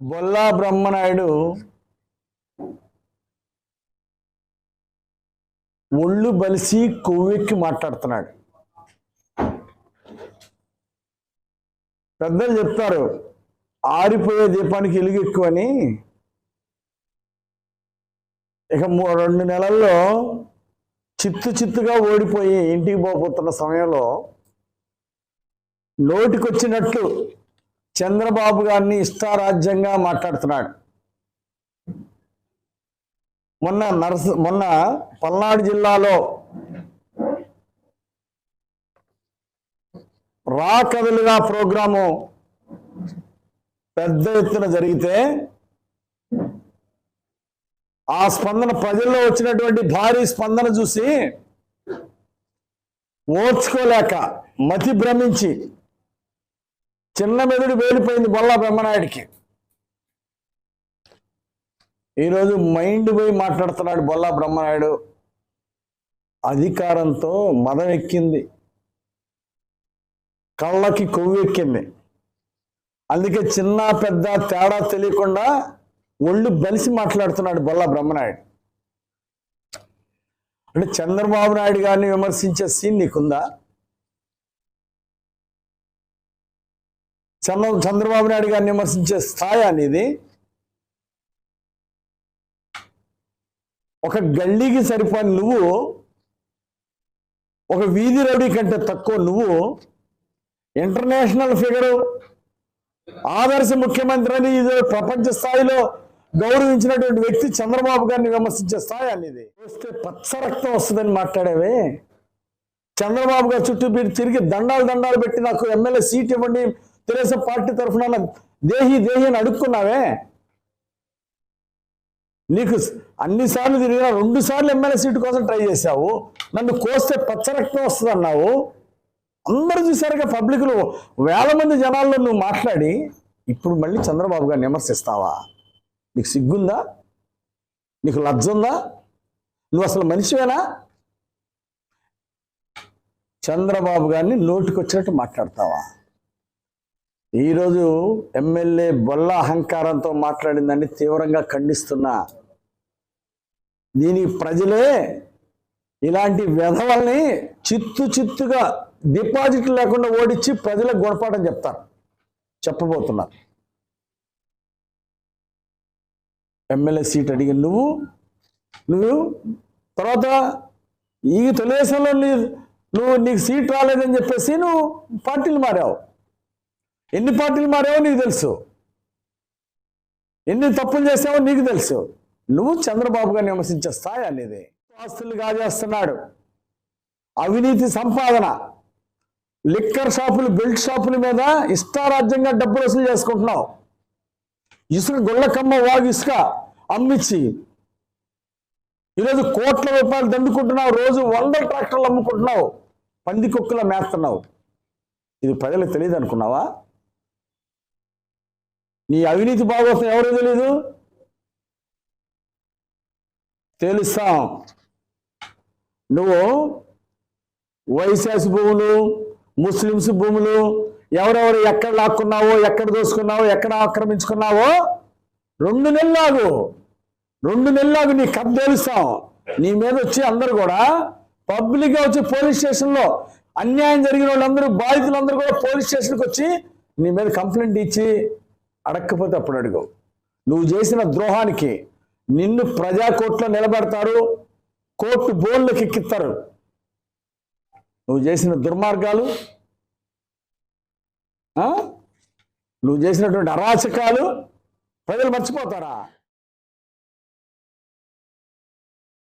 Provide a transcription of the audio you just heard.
బొల్లా బ్రహ్మనాయుడు ఒళ్ళు బలిసి కొవ్వెక్కి మాట్లాడుతున్నాడు. పెద్దలు చెప్తారు, ఆరిపోయే దీపానికి ఎలుగు ఎక్కువని. ఇక 2 నెలల్లో చిత్తుగా ఓడిపోయి ఇంటికి పోతున్న సమయంలో నోటికొచ్చినట్లు చంద్రబాబు గారిని ఇష్టారాజ్యంగా మాట్లాడుతున్నాడు. మొన్న పల్నాడు జిల్లాలో రా కదలుగా ప్రోగ్రాము పెద్ద ఎత్తున జరిగితే ఆ స్పందన, ప్రజల్లో వచ్చినటువంటి భారీ స్పందన చూసి ఓర్చుకోలేక మతి భ్రమించి చిన్న మెదడు వేలిపోయింది బొల్లా బ్రహ్మనాయుడికి. ఈరోజు మైండ్ పోయి మాట్లాడుతున్నాడు బొల్లా బ్రహ్మనాయుడు. అధికారంతో మదం ఎక్కింది, కళ్ళకి కొవ్వు ఎక్కింది. అందుకే చిన్న పెద్ద తేడా తెలియకుండా ఒళ్ళు బలిసి మాట్లాడుతున్నాడు బొల్లా బ్రహ్మనాయుడు. అంటే చంద్రబాబు నాయుడు గారిని విమర్శించే సీన్ నీకుందా? చంద్రబాబు నాయుడు గారిని విమర్శించే స్థాయి అనేది ఒక గల్లీకి సరిపోని నువ్వు, ఒక వీధి రౌడీ కంటే తక్కువ నువ్వు ఇంటర్నేషనల్ ఫిగరు, ఆదర్శ ముఖ్యమంత్రి అని ప్రపంచ స్థాయిలో గౌరవించినటువంటి వ్యక్తి చంద్రబాబు గారిని విమర్శించే స్థాయి అనేది. వస్తే పచ్చ రక్తం వస్తుందని మాట్లాడేవే. చంద్రబాబు గారు చుట్టూ మీరు తిరిగి దండాలు పెట్టి నాకు ఎమ్మెల్యే సీట్ ఇవ్వండి, తెలుగుదేశం పార్టీ తరఫున దేహి అని అడుక్కున్నావే. నీకు అన్నిసార్లు తిరిగినా 2 సార్లు ఎమ్మెల్యే సీటు కోసం ట్రై చేశావు. నన్ను కోస్తే పచ్చ రక్తం వస్తుంది అన్నావు. అందరూ చూసారుగా, పబ్లిక్లో వేల మంది జనాల్లో నువ్వు మాట్లాడి ఇప్పుడు మళ్ళీ చంద్రబాబు గారిని విమర్శిస్తావా? నీకు సిగ్గుందా? నీకు లజ్జ ఉందా? నువ్వు అసలు మనిషివేనా? చంద్రబాబు గారిని నోటికొచ్చినట్టు మాట్లాడతావా? ఈరోజు ఎమ్మెల్యే బొల్లా అహంకారంతో మాట్లాడిందని తీవ్రంగా ఖండిస్తున్నా. దీని ప్రజలే ఇలాంటి వెధవల్ని చిత్తుగా డిపాజిట్లు లేకుండా ఓడించి ప్రజలకు గుణపాఠం చెప్పబోతున్నారు. ఎమ్మెల్యే సీట్ అడిగి నువ్వు తర్వాత ఈ తెలుగుదేశంలో నీకు సీట్ రాలేదని చెప్పేసి నువ్వు పార్టీలు మారావు. ఎన్ని పార్టీలు మారావో నీకు తెలుసు, ఎన్ని తప్పులు చేసావో నీకు తెలుసు. నువ్వు చంద్రబాబు గారిని విమర్శించే స్థాయి అనేది. ఆస్తులు కాజేస్తున్నాడు, అవినీతి సంపాదన, లిక్కర్ షాపులు, బెల్ట్ షాపుల మీద ఇష్టారాజ్యంగా డబ్బులు వసూలు చేసుకుంటున్నావు. ఇసుక, గొల్లకమ్మ వాగు ఇసుక అమ్మించి ఈరోజు కోట్ల రూపాయలు దండుకుంటున్నావు. రోజు 100 ట్రాక్టర్లు అమ్ముకుంటున్నావు, పందికొక్కులా మేస్తున్నావు. ఇది ప్రజలకు తెలియదు అనుకున్నావా? నీ అవినీతి భాగవతం ఎవరో తెలీదు? తెలుస్తాం. నువ్వు వైశాస్ భూములు, ముస్లిమ్స్ భూములు ఎవరెవరు ఎక్కడ లాక్కున్నావో, ఎక్కడ దోసుకున్నావో, ఎక్కడ ఆక్రమించుకున్నావో 2 నెలలాగు నీ కథ తెలుస్తాం. నీ మీద వచ్చి అందరూ కూడా పబ్లిక్గా వచ్చి పోలీస్ స్టేషన్లో అన్యాయం జరిగిన వాళ్ళందరూ, బాధితులందరూ కూడా పోలీస్ స్టేషన్కి వచ్చి నీ మీద కంప్లైంట్ ఇచ్చి అడగకపోతే అప్పుడు అడుగు. నువ్వు చేసిన ద్రోహానికి నిన్ను ప్రజా కోర్టులో నిలబెడతారు, కోర్టు బోన్లకు ఎక్కిస్తారు. నువ్వు చేసిన దుర్మార్గాలు, నువ్వు చేసినటువంటి అరాచకాలు ప్రజలు మర్చిపోతారా?